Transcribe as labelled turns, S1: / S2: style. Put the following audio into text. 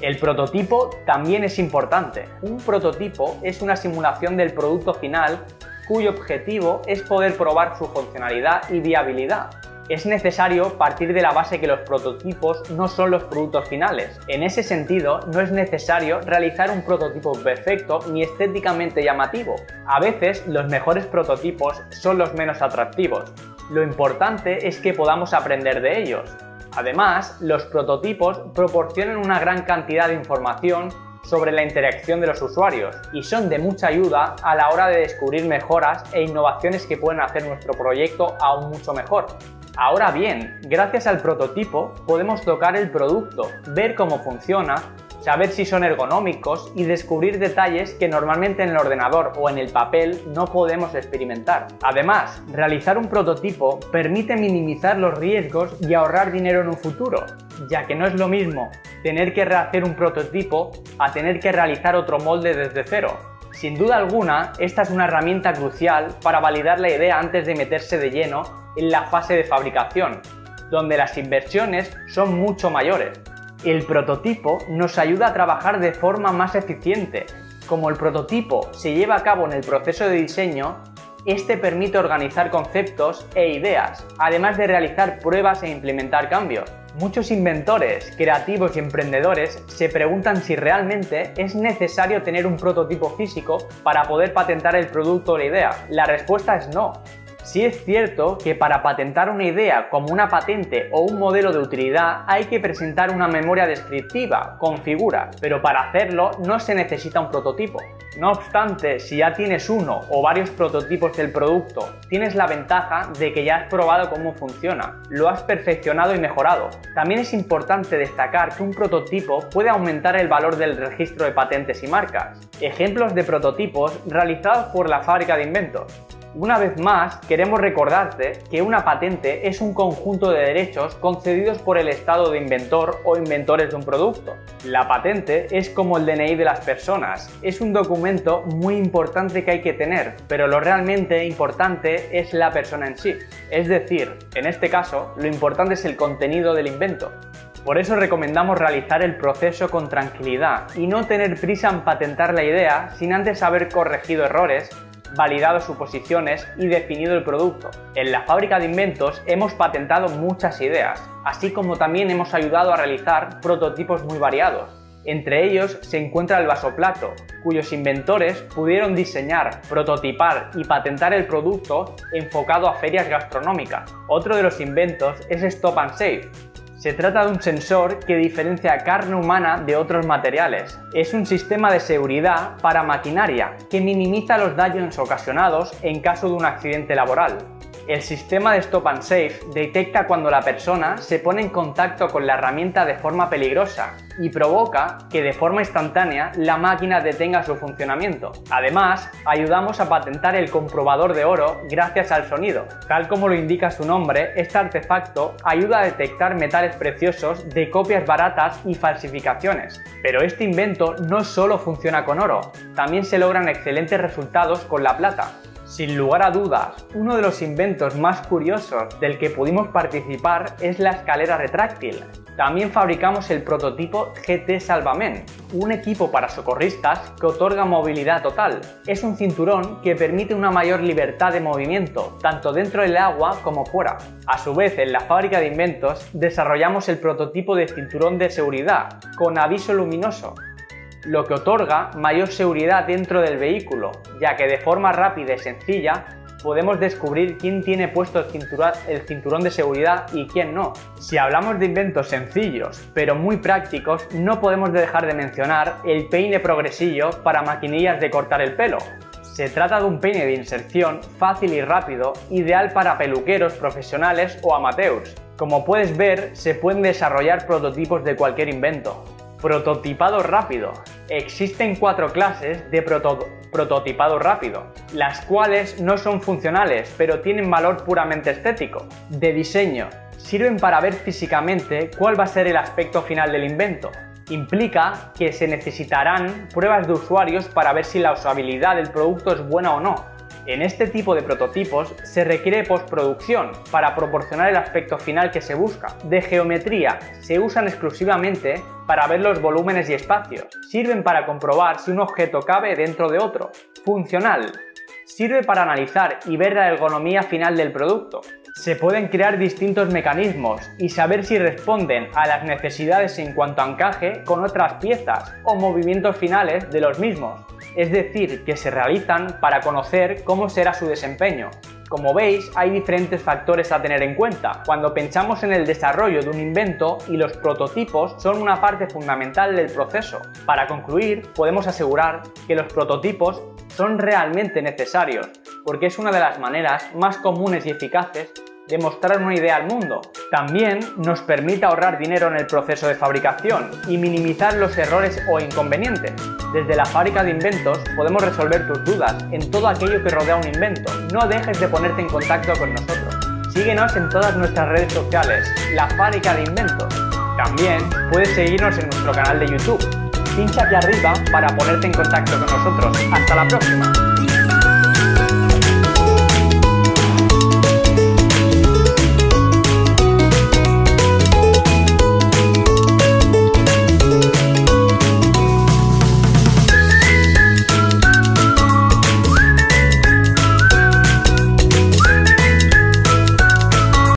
S1: El prototipo también es importante. Un prototipo es una simulación del producto final cuyo objetivo es poder probar su funcionalidad y viabilidad. Es necesario partir de la base que los prototipos no son los productos finales. En ese sentido, no es necesario realizar un prototipo perfecto ni estéticamente llamativo. A veces, los mejores prototipos son los menos atractivos. Lo importante es que podamos aprender de ellos. Además, los prototipos proporcionan una gran cantidad de información sobre la interacción de los usuarios y son de mucha ayuda a la hora de descubrir mejoras e innovaciones que pueden hacer nuestro proyecto aún mucho mejor. Ahora bien, gracias al prototipo podemos tocar el producto, ver cómo funciona, saber si son ergonómicos y descubrir detalles que normalmente en el ordenador o en el papel no podemos experimentar. Además, realizar un prototipo permite minimizar los riesgos y ahorrar dinero en un futuro, ya que no es lo mismo tener que rehacer un prototipo a tener que realizar otro molde desde cero. Sin duda alguna, esta es una herramienta crucial para validar la idea antes de meterse de lleno en la fase de fabricación, donde las inversiones son mucho mayores. El prototipo nos ayuda a trabajar de forma más eficiente. Como el prototipo se lleva a cabo en el proceso de diseño, este permite organizar conceptos e ideas, además de realizar pruebas e implementar cambios. Muchos inventores, creativos y emprendedores se preguntan si realmente es necesario tener un prototipo físico para poder patentar el producto o la idea. La respuesta es no. Sí es cierto que para patentar una idea como una patente o un modelo de utilidad hay que presentar una memoria descriptiva con figuras, pero para hacerlo no se necesita un prototipo. No obstante, si ya tienes uno o varios prototipos del producto, tienes la ventaja de que ya has probado cómo funciona, lo has perfeccionado y mejorado. También es importante destacar que un prototipo puede aumentar el valor del registro de patentes y marcas. Ejemplos de prototipos realizados por la Fábrica de Inventos. Una vez más, queremos recordarte que una patente es un conjunto de derechos concedidos por el estado de inventor o inventores de un producto. La patente es como el DNI de las personas, es un documento muy importante que hay que tener, pero lo realmente importante es la persona en sí. Es decir, en este caso, lo importante es el contenido del invento. Por eso recomendamos realizar el proceso con tranquilidad y no tener prisa en patentar la idea sin antes haber corregido errores, validado suposiciones y definido el producto. En la Fábrica de Inventos hemos patentado muchas ideas, así como también hemos ayudado a realizar prototipos muy variados. Entre ellos se encuentra el vasoplato, cuyos inventores pudieron diseñar, prototipar y patentar el producto enfocado a ferias gastronómicas. Otro de los inventos es Stop and Save. Se trata de un sensor que diferencia carne humana de otros materiales. Es un sistema de seguridad para maquinaria que minimiza los daños ocasionados en caso de un accidente laboral. El sistema de Stop and Save detecta cuando la persona se pone en contacto con la herramienta de forma peligrosa y provoca que de forma instantánea la máquina detenga su funcionamiento. Además, ayudamos a patentar el comprobador de oro gracias al sonido. Tal como lo indica su nombre, este artefacto ayuda a detectar metales preciosos de copias baratas y falsificaciones. Pero este invento no solo funciona con oro, también se logran excelentes resultados con la plata. Sin lugar a dudas, uno de los inventos más curiosos del que pudimos participar es la escalera retráctil. También fabricamos el prototipo GT Salvament, un equipo para socorristas que otorga movilidad total. Es un cinturón que permite una mayor libertad de movimiento, tanto dentro del agua como fuera. A su vez, en la Fábrica de Inventos desarrollamos el prototipo de cinturón de seguridad, con aviso luminoso, lo que otorga mayor seguridad dentro del vehículo, ya que de forma rápida y sencilla podemos descubrir quién tiene puesto el cinturón de seguridad y quién no. Si hablamos de inventos sencillos pero muy prácticos, no podemos dejar de mencionar el peine progresillo para maquinillas de cortar el pelo. Se trata de un peine de inserción fácil y rápido, ideal para peluqueros profesionales o amateurs. Como puedes ver, se pueden desarrollar prototipos de cualquier invento. Prototipado rápido. Existen 4 clases de prototipado rápido, las cuales no son funcionales, pero tienen valor puramente estético. De diseño. Sirven para ver físicamente cuál va a ser el aspecto final del invento. Implica que se necesitarán pruebas de usuarios para ver si la usabilidad del producto es buena o no. En este tipo de prototipos se requiere postproducción para proporcionar el aspecto final que se busca. De geometría se usan exclusivamente para ver los volúmenes y espacios. Sirven para comprobar si un objeto cabe dentro de otro. Funcional. Sirve para analizar y ver la ergonomía final del producto. Se pueden crear distintos mecanismos y saber si responden a las necesidades en cuanto a encaje con otras piezas o movimientos finales de los mismos. Es decir, que se realizan para conocer cómo será su desempeño. Como veis, hay diferentes factores a tener en cuenta cuando pensamos en el desarrollo de un invento, y los prototipos son una parte fundamental del proceso. Para concluir, podemos asegurar que los prototipos son realmente necesarios, porque es una de las maneras más comunes y eficaces de mostrar una idea al mundo. También nos permite ahorrar dinero en el proceso de fabricación y minimizar los errores o inconvenientes. Desde la Fábrica de Inventos podemos resolver tus dudas en todo aquello que rodea un invento. No dejes de ponerte en contacto con nosotros. Síguenos en todas nuestras redes sociales, La Fábrica de Inventos. También puedes seguirnos en nuestro canal de YouTube. Pincha aquí arriba para ponerte en contacto con nosotros. ¡Hasta la próxima!